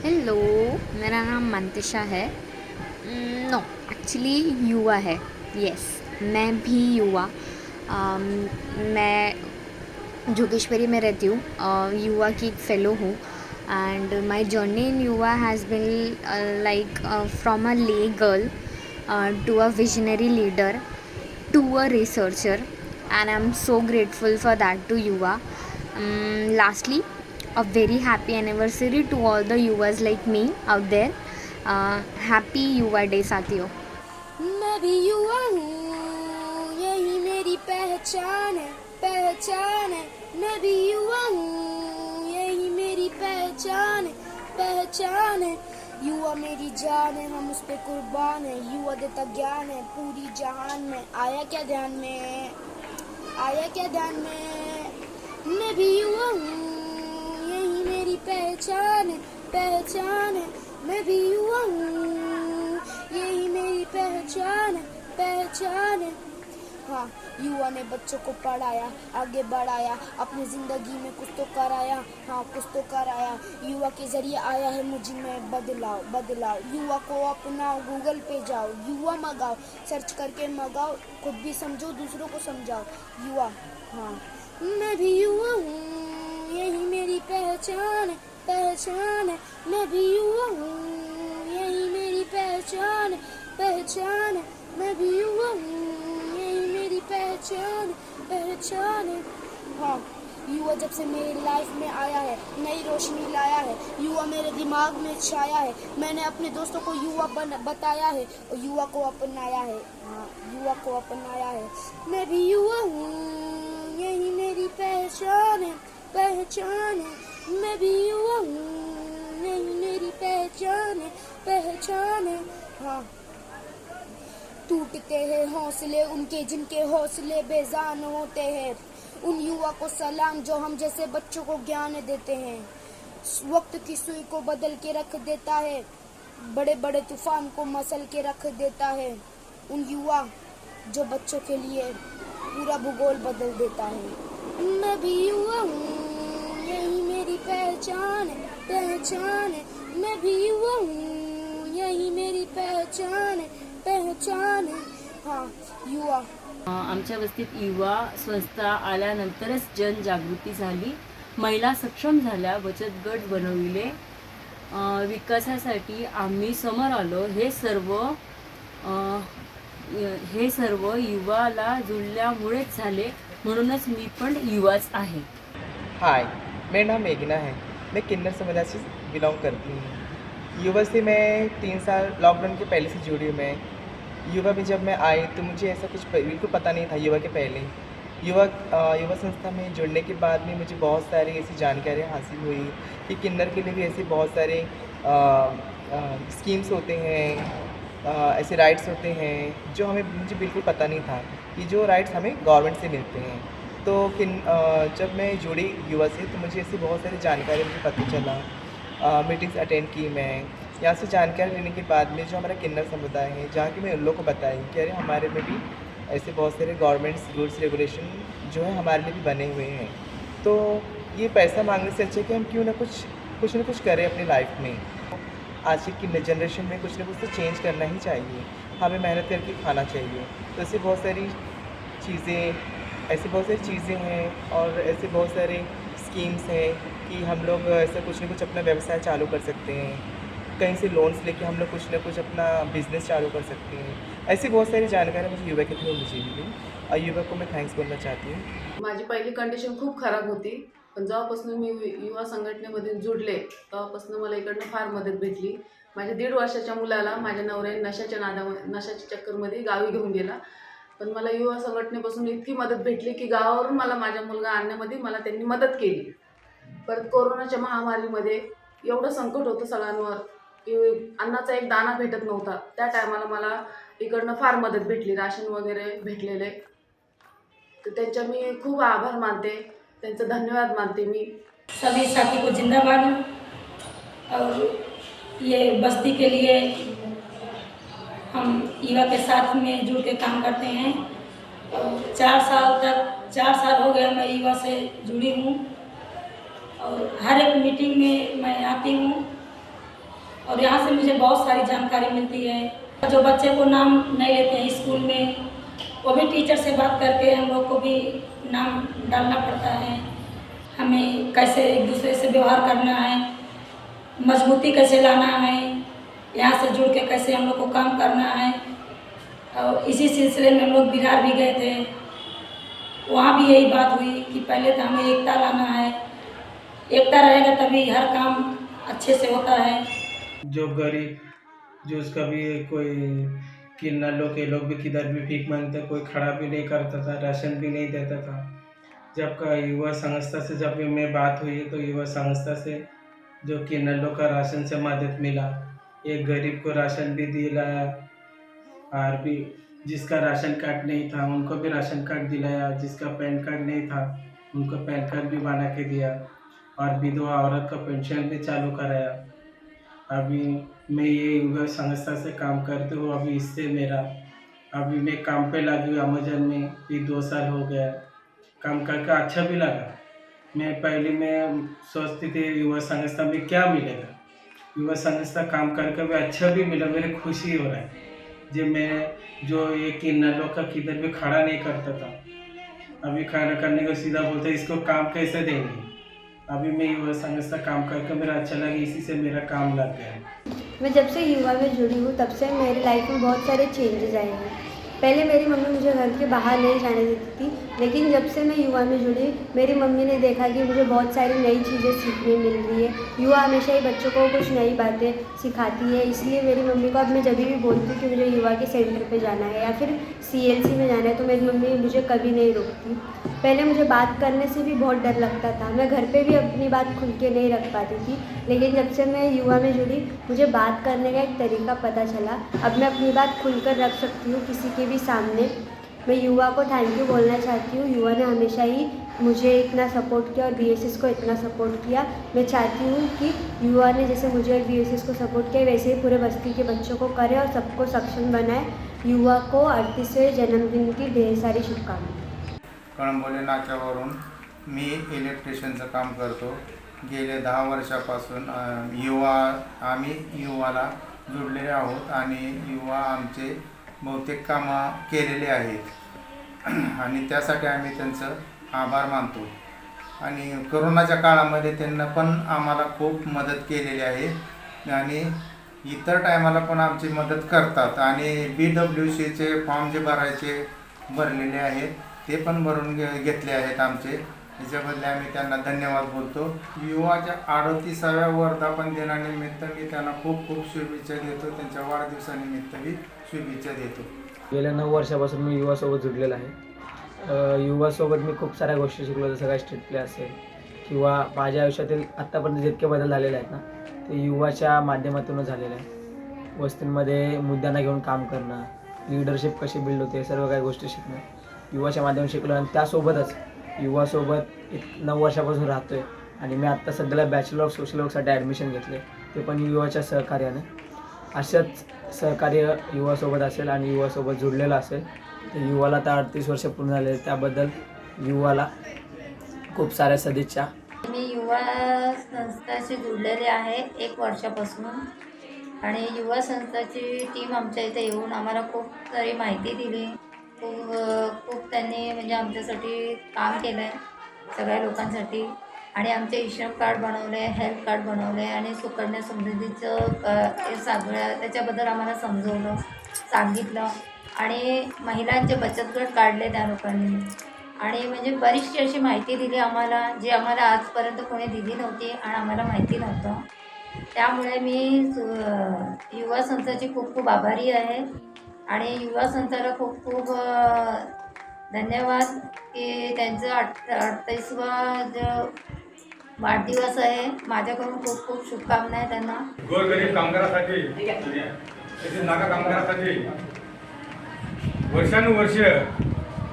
Hello, मेरा नाम मंतिशा है। नो, एक्चुअली युवा है। यस, मैं भी युवा। मैं जोगेश्वरी में रहती हूँ। युवा की एक फ़ेलो हूँ and my journey in Yuva has been like from a lay girl to a visionary leader to a researcher, and I'm so grateful for that to Yuva. Lastly, a very happy anniversary to all the Yuvas like me out there. Happy Yuva Day साथियों। मैं भी युवा हूँ, यही मेरी पहचान है, पहचान है। मैं भी युवा हूँ, यही मेरी पहचान है, पहचान है। युवा मेरी जान है, हम उस पे कुर्बान है। युवा देता ज्ञान है पूरी जहान में। आया क्या ध्यान में, आया क्या ध्यान में। मैं भी युवा हूँ, यही मेरी पहचान है, पहचान है। मैं भी युवा हूँ, यही मेरी पहचान है, पहचान है। हाँ, युवा ने बच्चों को पढ़ाया, आगे बढ़ाया, अपनी जिंदगी में कुछ तो कराया। हाँ, कुछ तो कराया। युवा के जरिए आया है मुझ में बदलाव, बदलाव। युवा को अपनाओ, गूगल पे जाओ, युवा मंगाओ, सर्च करके मंगाओ, खुद भी समझो, दूसरों को समझाओ। युवा, हाँ, मैं भी युवा हूँ, यही मेरी पहचान है, पहचान है। मैं भी युवा हूँ, यही मेरी पहचान है, पहचान है। मैं भी युवा हूँ, यही मेरी पहचान है, पहचान है। हाँ, युवा जब से मेरी लाइफ में आया है, नई रोशनी लाया है। युवा मेरे दिमाग में छाया है। मैंने अपने दोस्तों को युवा बताया है और युवा को अपनाया है। हाँ, युवा को अपनाया है। मैं भी युवा हूँ, यही मेरी पहचान है, पहचान है। मैं भी युवा हूँ, यही मेरी पहचान है, पहचान है। हाँ, टूटते हैं हौसले उनके जिनके हौसले बेजान होते हैं। उन युवा को सलाम जो हम जैसे बच्चों को ज्ञान देते हैं। वक्त की सुई को बदल के रख देता है, बड़े बड़े तूफान को मसल के रख देता है। उन युवा जो बच्चों के लिए पूरा भूगोल बदल देता है। मैं भी युवा हूँ, यही मेरी पहचान है, पहचान है। मैं भी युवा हूँ, यही मेरी पहचान है, पहचान है। हाँ, युवा। आमच्या वस्तीत युवा संस्था आल्यानंतरच जनजागृती झाली, महिला सक्षम झाल्या, बचत गट बनविले, विकासासाठी आम्ही समोर आलो। हे सर्व युवाला जुळल्यामुळेच झाले, म्हणूनच मी पण युवाच आहे। हाय, मेरा नाम मेघना है। मैं किन्नर समुदाय से बिलोंग करती हूँ। युवा से मैं 3 साल लॉकडाउन के पहले से जुड़ी हूँ मैं। युवा में जब मैं आई तो मुझे ऐसा कुछ बिल्कुल पता नहीं था युवा के पहले। युवा संस्था में जुड़ने के बाद में मुझे बहुत सारी ऐसी जानकारियाँ हासिल हुई कि किन्नर के लिए भी ऐसे बहुत सारे स्कीम्स होते हैं, ऐसे राइट्स होते हैं जो मुझे बिल्कुल पता नहीं था कि जो राइट्स हमें गवर्नमेंट से मिलते हैं। तो जब मैं जुड़ी युवा से तो मुझे ऐसी बहुत सारी जानकारी मुझे पता चला। मीटिंग्स अटेंड की मैं। यहाँ से जानकारी लेने के बाद में जो हमारा किन्नर समुदाय है, जहाँ की मैं उन लोगों को बताई कि अरे हमारे में भी ऐसे बहुत सारे गवर्नमेंट्स रूल्स रेगुलेशन जो है हमारे लिए भी बने हुए हैं। तो ये पैसा मांगने से अच्छा है कि हम क्यों ना कुछ ना कुछ करें अपनी लाइफ में। आज की जनरेशन में कुछ ना कुछ तो चेंज करना ही चाहिए। हमें मेहनत करके खाना चाहिए। तो ऐसी बहुत सारी चीज़ें हैं और ऐसे बहुत सारे स्कीम्स हैं कि हम लोग ऐसा कुछ ना कुछ अपना व्यवसाय चालू कर सकते हैं। कहीं से लोन्स लेके हम लोग कुछ ना कुछ अपना बिज़नेस चालू कर सकते हैं। ऐसी बहुत सारी जानकारी मुझे युवा के थ्रू मुझे मिली और युवा को मैं थँक्स बोलना चाहती हूँ। माझी पहिली कंडिशन खूप खराब होती, पण जेव्हापासून मी युवा संघटनेमध्ये जुडले तेव्हापासून मला इकडनं फार मदत भेटली। माझ्या 1.5 वर्षाच्या मुलाला माझ्या नवऱ्याने नशाच्या चक्करमध्ये गावी घेऊन गेला, पण मला युवा संघटनेपासून इतकी मदत भेटली की गावावरून मला माझा मुलगा आणण्यामध्ये मला त्यांनी मदत केली। परत कोरोनाच्या महामारीमध्ये एवढं संकट होतं सगळ्यांवर की अन्नाचा एक दाणा भेटत नव्हता। त्या टायमाला मला इकडनं फार मदत भेटली, राशन वगैरे भेटलेले। तो त्यांचा मी खूप आभार मानते, त्यांचा धन्यवाद मानते मी। सभी साथी को जिंदाबाद। और ये बस्ती के लिए हम युवा के साथ में जुड़ के काम करते हैं। और 4 साल हो गया मैं युवा से जुड़ी हूँ और हर एक मीटिंग में मैं आती हूँ। और यहाँ से मुझे बहुत सारी जानकारी मिलती है। जो बच्चे को नाम नहीं लेते हैं स्कूल में, वो भी टीचर से बात करके हम लोग को भी नाम डालना पड़ता है। हमें कैसे एक दूसरे से व्यवहार करना है, मजबूती कैसे लाना है, यहाँ से जुड़ के कैसे हम लोग को काम करना है। और इसी सिलसिले में हम लोग बिहार भी गए थे, वहाँ भी यही बात हुई कि पहले तो हमें एकता लाना है, एकता रहेगा तभी हर काम अच्छे से होता है। जो गरीब, जो उसका भी कोई किन्ना लोग के लोग भी किधर भी भीख मांगते, कोई खड़ा भी नहीं करता था, राशन भी नहीं देता था। जब का युवा संस्था से जब भी मैं बात हुई तो युवा संस्था से जो किन्ना लोग का राशन से मदद मिला, एक गरीब को राशन भी दिलाया, और भी जिसका राशन कार्ड नहीं था उनको भी राशन कार्ड दिलाया, जिसका पैन कार्ड नहीं था उनको पैन कार्ड भी बना के दिया, और विधवा औरत का पेंशन भी चालू कराया। अभी मैं ये युवा संस्था से काम करते हूँ। अभी इससे मेरा अभी मैं काम पे लगी हूँ अमेजन में भी 2 साल हो गया। काम करके अच्छा भी लगा। मैं पहले मैं सोचती थी युवा संस्था में क्या मिलेगा, युवा संस्था काम करके भी अच्छा भी मिला, मेरे खुशी हो रहा है। जो मैं जो ये किन्ना लोग का किधर भी खड़ा नहीं करता था, अभी खड़ा करने को सीधा बोलते इसको काम कैसे देंगे। अभी मैं युवा संस्था काम करके मेरा अच्छा लगा, इसी से मेरा काम लग गया है। मैं जब से युवा में जुड़ी हूँ तब से मेरी लाइफ में बहुत सारे चेंजेस आए हैं। पहले मेरी मम्मी मुझे घर के बाहर नहीं जाने देती थी, लेकिन जब से मैं युवा में जुड़ी मेरी मम्मी ने देखा कि मुझे बहुत सारी नई चीज़ें सीखने मिल रही है। युवा हमेशा ही बच्चों को कुछ नई बातें सिखाती है, इसलिए मेरी मम्मी को अब मैं जब भी बोलती हूँ कि मुझे युवा के सेंटर पे जाना है या फिर CLC में जाना है तो मेरी मम्मी मुझे कभी नहीं रोकती। पहले मुझे बात करने से भी बहुत डर लगता था, मैं घर पे भी अपनी बात खुल के नहीं रख पाती थी, लेकिन जब से मैं युवा में जुड़ी मुझे बात करने का एक तरीका पता चला। अब मैं अपनी बात खुलकर रख सकती हूँ किसी के भी सामने। मैं युवा को थैंक यू बोलना चाहती हूँ। युवा ने हमेशा ही मुझे इतना सपोर्ट किया और BSS को इतना सपोर्ट किया। मैं चाहती हूँ कि युवा ने जैसे मुझे और BSS को सपोर्ट किया वैसे ही पूरे बस्ती के बच्चों को करे और सबको सक्षम बनाए। युवा को 38वें जन्मदिन की ढेर सारी शुभकामनाएं। कळंबोली नाक्यावरून मी इलेक्ट्रिशियनचं काम करतो। गेले 10 वर्षापासून आम्ही युवाला जोडलेले आहोत आणि युवा आमचे बहुतेक कामं केलेले आहेत आणि त्यासाठी आम्ही त्यांचं आभार मानतो। आणि कोरोनाच्या काळामध्ये त्यांना पण आम्हाला खूप मदत केलेली आहे आणि इतर टायमाला पण आमची मदत करतात आणि BWCचे फॉर्म जे भरलेले आहेत ते पण भरून घेतले आहेत आमचे। याच्याबद्दल आम्ही त्यांना धन्यवाद बोलतो। युवाच्या 38व्या वर्धापन दिनानिमित्त मी त्यांना खूप खूप शुभेच्छा देतो, त्यांच्या वाढदिवसानिमित्त मी शुभेच्छा देतो। गेल्या 9 वर्षापासून मी युवासोबत जुडलेला आहे। युवासोबत मी खूप साऱ्या गोष्टी शिकलो, जसं काय स्टेट प्ले असेल किंवा माझ्या आयुष्यातील आत्तापर्यंत जितके बदल झालेले आहेत ना ते युवाच्या माध्यमातूनच झालेले आहे। वस्तींमध्ये मुद्द्यांना घेऊन काम करणं, लीडरशिप कशी बिल्ड होते, सर्व काही गोष्टी शिकणं युवाच्या माध्यमातून शिकलो। आणि त्यासोबतच युवासोबत 9 वर्षापासून राहतो आहे आणि मी आत्ता सध्याला बॅचलर ऑफ सोशल वर्कसाठी ॲडमिशन घेतले, ते पण युवाच्या सहकार्याने। अशाच सहकार्य युवासोबत असेल आणि युवासोबत जुडलेलं असेल तर युवाला आता 38 वर्ष पूर्ण झाले, त्याबद्दल युवाला खूप साऱ्या सदिच्छा। मी युवा संस्थाशी जुडलेले आहे 1 वर्षापासून आणि युवा संस्थाची टीम आमच्या इथे येऊन आम्हाला खूप सारी माहिती दिली। खूप त्यांनी म्हणजे आमच्यासाठी काम केलं आहे सगळ्या लोकांसाठी आणि आमचे इश्रम कार्ड बनवले, हेल्थ कार्ड बनवले आणि सुकन्या समृद्धीचं हे सगळं त्याच्याबद्दल आम्हाला समजवलं, सांगितलं आणि महिलांचे बचत गट काढले त्या लोकांनी आणि म्हणजे बरीचशी अशी माहिती दिली आम्हाला जी आम्हाला आजपर्यंत कोणी दिली नव्हती आणि आम्हाला माहिती नव्हतं। त्यामुळे मी युवा संस्थाची खूप खूप आभारी आहे आणि युवा संस्थाला खूप खूप धन्यवाद की त्यांचं 38वा जो वाढदिवस आहे, माझ्याकडून खूप खूप शुभकामना आहे त्यांना। गोरगरीब कामगारांसाठी, नागा कामगारांसाठी वर्षानुवर्ष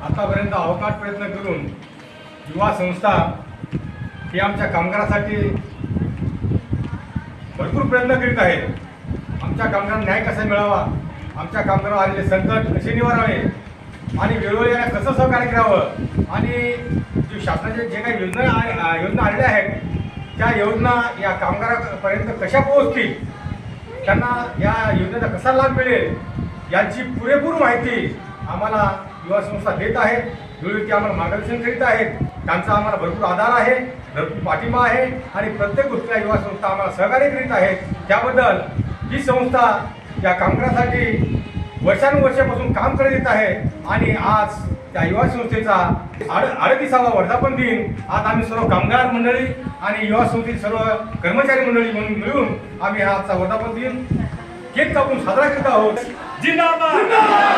आतापर्यंत अवकाश प्रयत्न करून युवा संस्था ही आमच्या कामगारांसाठी भरपूर प्रयत्न करीत आहे। आमच्या कामगारांना न्याय कसा मिळावा, आमच्या कामगारांवर आलेले संकट कसे निवारावे आणि वेळोवेळी यांना कसं सहकार्य करावं आणि जे शासनाचे जे काही योजना आलेल्या आहेत त्या योजना या कामगारापर्यंत कशा पोहोचतील त्यांना या योजनेचा कसा लाभ मिळेल याची पुरेपूर माहिती आम्हाला युवा संस्था देत आहेत. वेळोवेळी आम्हाला मार्गदर्शन करीत आहेत. त्यांचा आम्हाला भरपूर आधार आहे, भरपूर पाठिंबा आहे आणि प्रत्येक गोष्टीला युवा संस्था आम्हाला सहकार्य करीत आहेत. त्याबद्दल ही संस्था या कामगारांसाठी वर्षानुवर्षापासून काम करत येत आहे आणि आज त्या युवा संस्थेचा 38वा वर्धापन दिन आज आम्ही सर्व कामगार मंडळी आणि युवा संस्थेतील सर्व कर्मचारी मंडळी म्हणून मिळून आम्ही हा आजचा वर्धापन दिन केक कापून साजरा करत आहोत. जिंदाबाद.